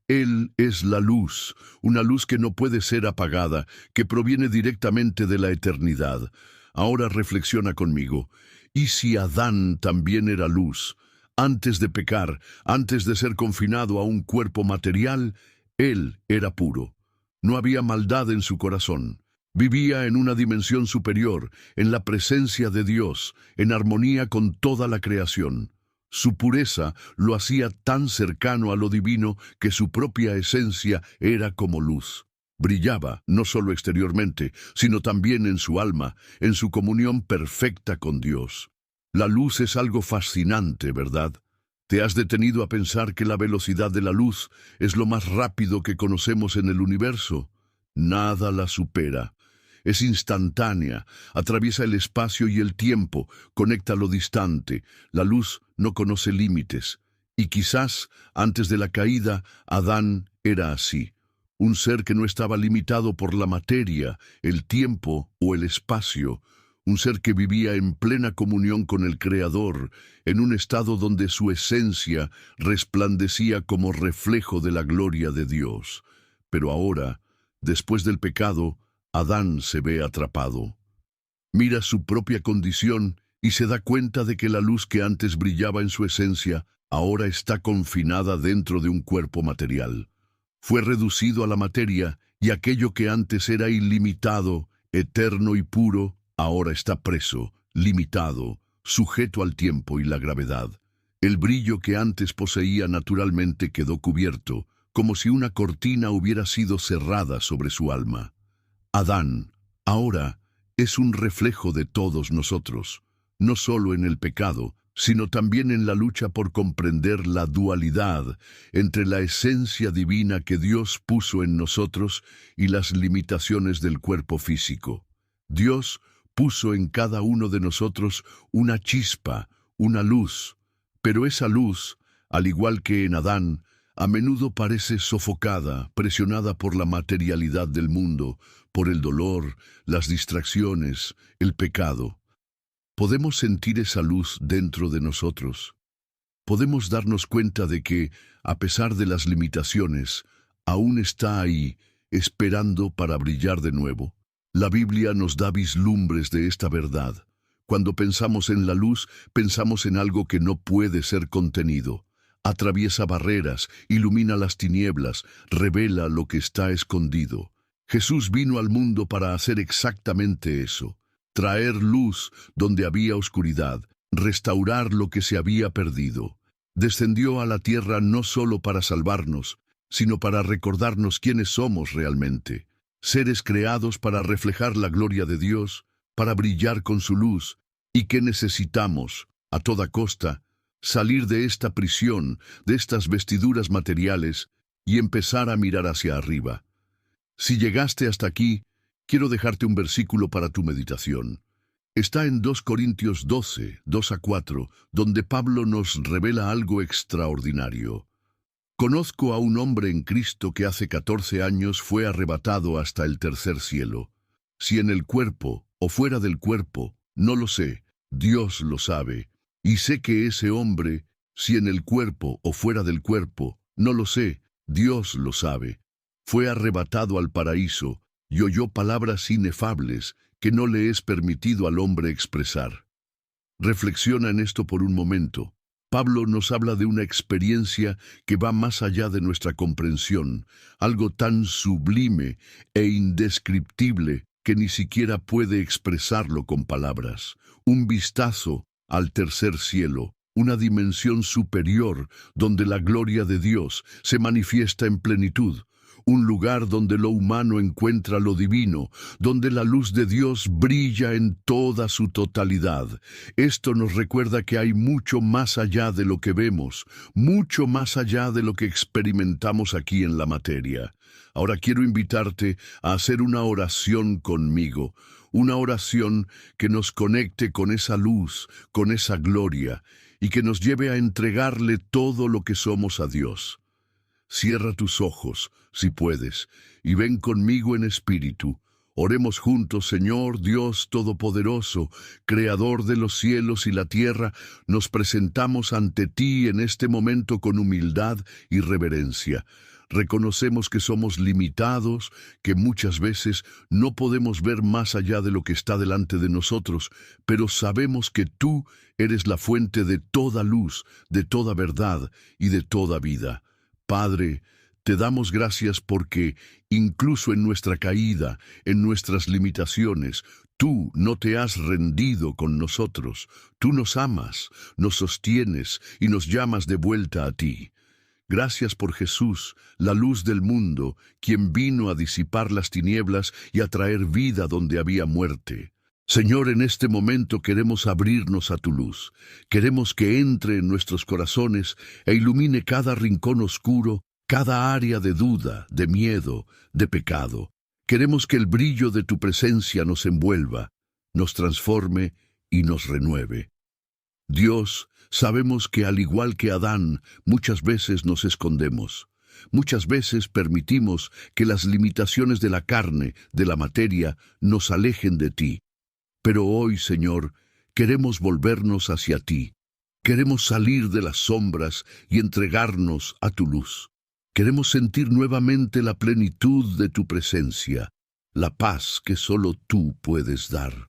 Él es la luz, una luz que no puede ser apagada, que proviene directamente de la eternidad. Ahora reflexiona conmigo. ¿Y si Adán también era luz? Antes de pecar, antes de ser confinado a un cuerpo material, él era puro. No había maldad en su corazón. Vivía en una dimensión superior, en la presencia de Dios, en armonía con toda la creación. Su pureza lo hacía tan cercano a lo divino que su propia esencia era como luz. Brillaba, no solo exteriormente, sino también en su alma, en su comunión perfecta con Dios. La luz es algo fascinante, ¿verdad? ¿Te has detenido a pensar que la velocidad de la luz es lo más rápido que conocemos en el universo? Nada la supera. Es instantánea, atraviesa el espacio y el tiempo, conecta lo distante. La luz no conoce límites. Y quizás, antes de la caída, Adán era así. Un ser que no estaba limitado por la materia, el tiempo o el espacio. Un ser que vivía en plena comunión con el Creador, en un estado donde su esencia resplandecía como reflejo de la gloria de Dios. Pero ahora, después del pecado, Adán se ve atrapado. Mira su propia condición y se da cuenta de que la luz que antes brillaba en su esencia, ahora está confinada dentro de un cuerpo material. Fue reducido a la materia y aquello que antes era ilimitado, eterno y puro, ahora está preso, limitado, sujeto al tiempo y la gravedad. El brillo que antes poseía naturalmente quedó cubierto, como si una cortina hubiera sido cerrada sobre su alma. Adán, ahora, es un reflejo de todos nosotros, no solo en el pecado, sino también en la lucha por comprender la dualidad entre la esencia divina que Dios puso en nosotros y las limitaciones del cuerpo físico. Dios puso en cada uno de nosotros una chispa, una luz, pero esa luz, al igual que en Adán, a menudo parece sofocada, presionada por la materialidad del mundo, por el dolor, las distracciones, el pecado. Podemos sentir esa luz dentro de nosotros. Podemos darnos cuenta de que, a pesar de las limitaciones, aún está ahí, esperando para brillar de nuevo. La Biblia nos da vislumbres de esta verdad. Cuando pensamos en la luz, pensamos en algo que no puede ser contenido. Atraviesa barreras, ilumina las tinieblas, revela lo que está escondido. Jesús vino al mundo para hacer exactamente eso, traer luz donde había oscuridad, restaurar lo que se había perdido. Descendió a la tierra no solo para salvarnos, sino para recordarnos quiénes somos realmente, seres creados para reflejar la gloria de Dios, para brillar con su luz, y que necesitamos, a toda costa, salir de esta prisión, de estas vestiduras materiales, y empezar a mirar hacia arriba. Si llegaste hasta aquí, quiero dejarte un versículo para tu meditación. Está en 2 Corintios 12, 2-4, donde Pablo nos revela algo extraordinario. Conozco a un hombre en Cristo que hace 14 años fue arrebatado hasta el tercer cielo. Si en el cuerpo o fuera del cuerpo, no lo sé, Dios lo sabe. Y sé que ese hombre, si en el cuerpo o fuera del cuerpo, no lo sé, Dios lo sabe. Fue arrebatado al paraíso y oyó palabras inefables que no le es permitido al hombre expresar. Reflexiona en esto por un momento. Pablo nos habla de una experiencia que va más allá de nuestra comprensión, algo tan sublime e indescriptible que ni siquiera puede expresarlo con palabras. Un vistazo al tercer cielo, una dimensión superior donde la gloria de Dios se manifiesta en plenitud, un lugar donde lo humano encuentra lo divino, donde la luz de Dios brilla en toda su totalidad. Esto nos recuerda que hay mucho más allá de lo que vemos, mucho más allá de lo que experimentamos aquí en la materia. Ahora quiero invitarte a hacer una oración conmigo, una oración que nos conecte con esa luz, con esa gloria, y que nos lleve a entregarle todo lo que somos a Dios. Cierra tus ojos, si puedes, y ven conmigo en espíritu. Oremos juntos. Señor Dios Todopoderoso, Creador de los cielos y la tierra, nos presentamos ante ti en este momento con humildad y reverencia. Reconocemos que somos limitados, que muchas veces no podemos ver más allá de lo que está delante de nosotros, pero sabemos que tú eres la fuente de toda luz, de toda verdad y de toda vida. Padre, te damos gracias porque, incluso en nuestra caída, en nuestras limitaciones, tú no te has rendido con nosotros. Tú nos amas, nos sostienes y nos llamas de vuelta a ti. Gracias por Jesús, la luz del mundo, quien vino a disipar las tinieblas y a traer vida donde había muerte. Señor, en este momento queremos abrirnos a tu luz. Queremos que entre en nuestros corazones e ilumine cada rincón oscuro, cada área de duda, de miedo, de pecado. Queremos que el brillo de tu presencia nos envuelva, nos transforme y nos renueve. Dios, sabemos que al igual que Adán, muchas veces nos escondemos. Muchas veces permitimos que las limitaciones de la carne, de la materia, nos alejen de ti. Pero hoy, Señor, queremos volvernos hacia ti. Queremos salir de las sombras y entregarnos a tu luz. Queremos sentir nuevamente la plenitud de tu presencia, la paz que solo tú puedes dar.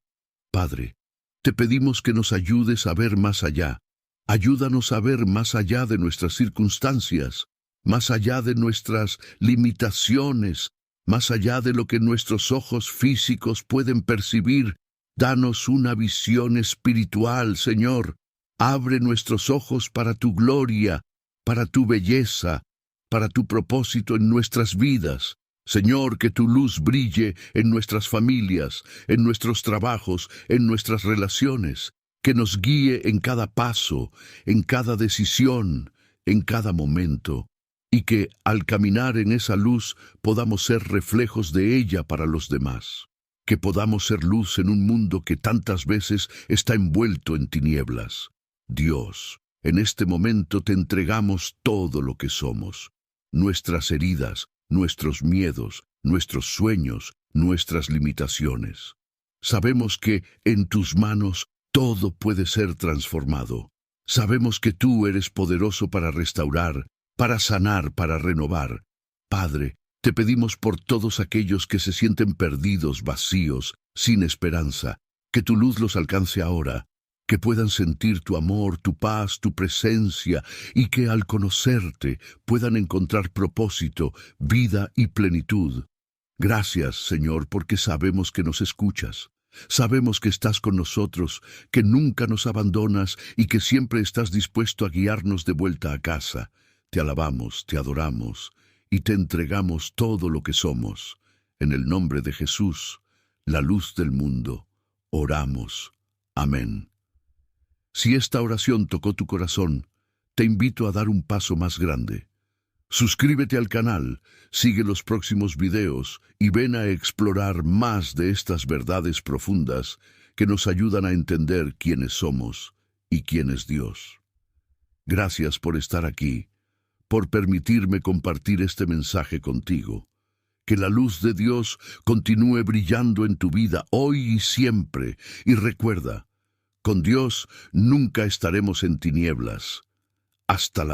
Padre, te pedimos que nos ayudes a ver más allá. Ayúdanos a ver más allá de nuestras circunstancias, más allá de nuestras limitaciones, más allá de lo que nuestros ojos físicos pueden percibir. Danos una visión espiritual, Señor. Abre nuestros ojos para tu gloria, para tu belleza, para tu propósito en nuestras vidas. Señor, que tu luz brille en nuestras familias, en nuestros trabajos, en nuestras relaciones. Que nos guíe en cada paso, en cada decisión, en cada momento. Y que, al caminar en esa luz, podamos ser reflejos de ella para los demás. Que podamos ser luz en un mundo que tantas veces está envuelto en tinieblas. Dios, en este momento te entregamos todo lo que somos, nuestras heridas, nuestros miedos, nuestros sueños, nuestras limitaciones. Sabemos que en tus manos todo puede ser transformado. Sabemos que tú eres poderoso para restaurar, para sanar, para renovar. Padre, te pedimos por todos aquellos que se sienten perdidos, vacíos, sin esperanza, que tu luz los alcance ahora, que puedan sentir tu amor, tu paz, tu presencia, y que al conocerte puedan encontrar propósito, vida y plenitud. Gracias, Señor, porque sabemos que nos escuchas. Sabemos que estás con nosotros, que nunca nos abandonas y que siempre estás dispuesto a guiarnos de vuelta a casa. Te alabamos, te adoramos y te entregamos todo lo que somos. En el nombre de Jesús, la luz del mundo, oramos. Amén. Si esta oración tocó tu corazón, te invito a dar un paso más grande. Suscríbete al canal, sigue los próximos videos y ven a explorar más de estas verdades profundas que nos ayudan a entender quiénes somos y quién es Dios. Gracias por estar aquí, por permitirme compartir este mensaje contigo. Que la luz de Dios continúe brillando en tu vida hoy y siempre. Y recuerda, con Dios nunca estaremos en tinieblas. Hasta la